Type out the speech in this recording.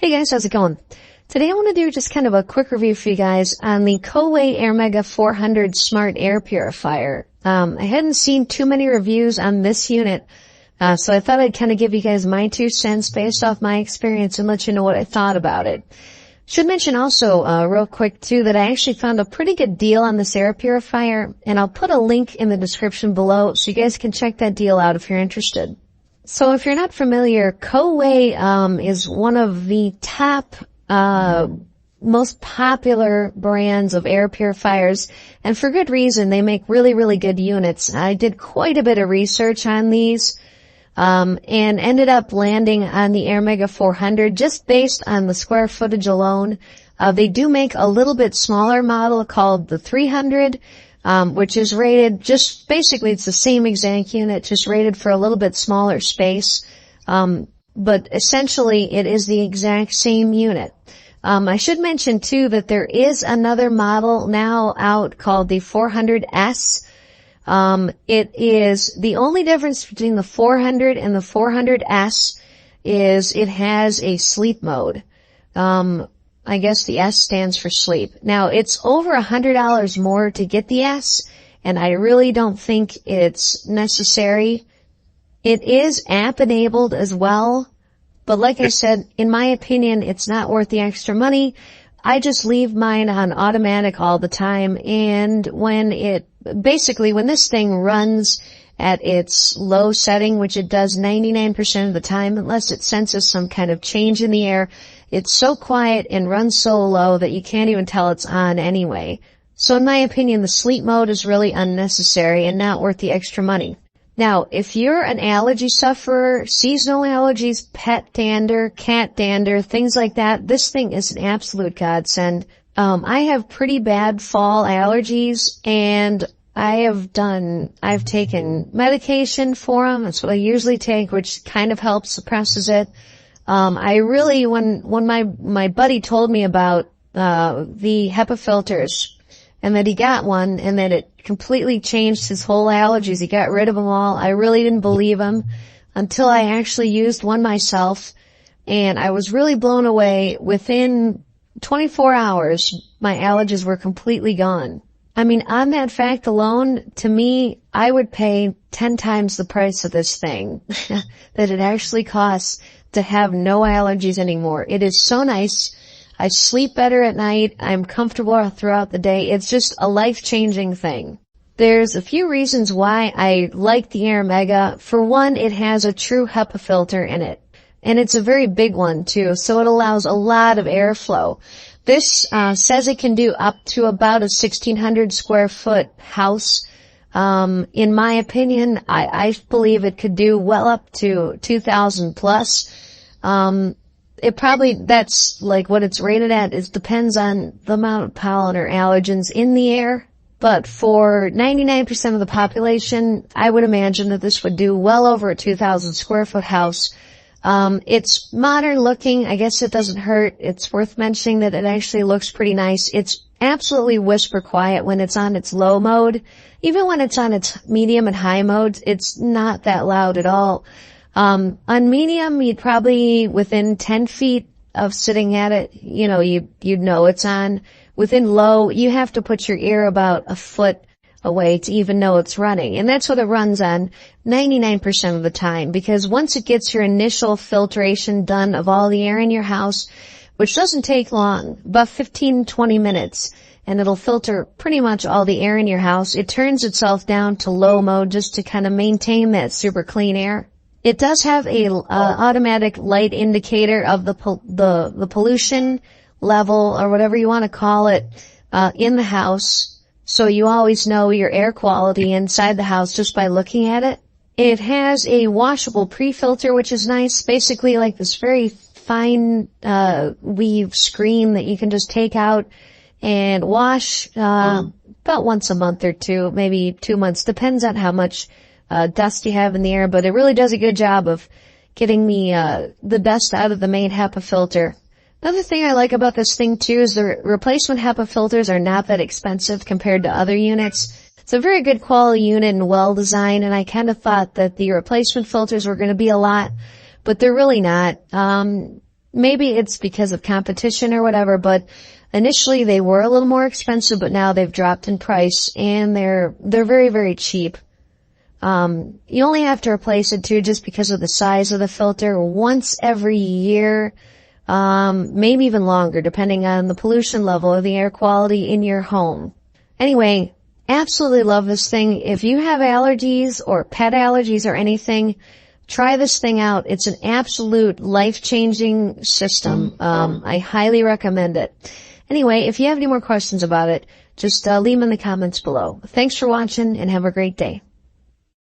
Hey guys, how's it going? Today I want to do just kind of a quick review for you guys on the Coway Airmega 400 Smart Air Purifier. I hadn't seen too many reviews on this unit, so I thought I'd kind of give you guys my 2 cents based off my experience and let you know what I thought about it. Should mention also, real quick too, that I actually found a pretty good deal on this air purifier, and I'll put a link in the description below so you guys can check that deal out if you're interested. So if you're not familiar, Coway is one of the top most popular brands of air purifiers, and for good reason. They make really good units. I did quite a bit of research on these and ended up landing on the Airmega 400 just based on the square footage alone. They do make a little bit smaller model called the 300, which is rated just basically it's the same exact unit, just rated for a little bit smaller space. But essentially it is the exact same unit. I should mention too that there is another model now out called the 400S. It is the only difference between the 400 and the 400S is it has a sleep mode. I guess the S stands for sleep. Now, it's over $100 more to get the S, and I really don't think it's necessary. It is app-enabled as well, but like I said, in my opinion, it's not worth the extra money. I just leave mine on automatic all the time, and when this thing runs at its low setting, which it does 99% of the time, unless it senses some kind of change in the air, it's so quiet and runs so low that you can't even tell it's on anyway. So in my opinion, the sleep mode is really unnecessary and not worth the extra money. Now, if you're an allergy sufferer, seasonal allergies, pet dander, cat dander, things like that, this thing is an absolute godsend. I have pretty bad fall allergies, and I've taken medication for them. That's what I usually take, which kind of helps, suppresses it. When my buddy told me about, the HEPA filters, and that he got one, and that it completely changed his whole allergies, he got rid of them all, I really didn't believe him until I actually used one myself, and I was really blown away. Within 24 hours, my allergies were completely gone. I mean, on that fact alone, to me, I would pay 10 times the price of this thing that it actually costs to have no allergies anymore. It is so nice. I sleep better at night. I'm comfortable throughout the day. It's just a life-changing thing. There's a few reasons why I like the Airmega. For one, it has a true HEPA filter in it, and it's a very big one too, so it allows a lot of airflow. This says it can do up to about a 1,600 square foot house. In my opinion, I believe it could do well up to 2,000 plus. That's like what it's rated at. It depends on the amount of pollen or allergens in the air. But for 99% of the population, I would imagine that this would do well over a 2,000 square foot house. It's modern looking. I guess it doesn't hurt. It's worth mentioning that it actually looks pretty nice. It's absolutely whisper quiet when it's on its low mode. Even when it's on its medium and high modes, it's not that loud at all. On medium, you'd probably within 10 feet of sitting at it, you'd know it's on. Within low, you have to put your ear about a foot away to even know it's running. And that's what it runs on 99% of the time, because once it gets your initial filtration done of all the air in your house, which doesn't take long, about 15-20 minutes, and it'll filter pretty much all the air in your house, it turns itself down to low mode just to kind of maintain that super clean air. It does have a automatic light indicator of the pollution level, or whatever you want to call it, in the house. So you always know your air quality inside the house just by looking at it. It has a washable pre-filter, which is nice. Basically like this very fine, weave screen that you can just take out and wash, about once a month or two, maybe 2 months. Depends on how much, dust you have in the air, but it really does a good job of getting the dust out of the main HEPA filter. Another thing I like about this thing too is the replacement HEPA filters are not that expensive compared to other units. It's a very good quality unit and well designed, and I kind of thought that the replacement filters were going to be a lot, but they're really not. maybe it's because of competition or whatever, but initially they were a little more expensive, but now they've dropped in price and they're very, very cheap. You only have to replace it too just because of the size of the filter once every year, maybe even longer depending on the pollution level or the air quality in your home. Anyway, absolutely love this thing. If you have allergies or pet allergies or anything, try this thing out. It's an absolute life-changing system. I highly recommend it. Anyway, if you have any more questions about it, just leave them in the comments below. Thanks for watching and have a great day.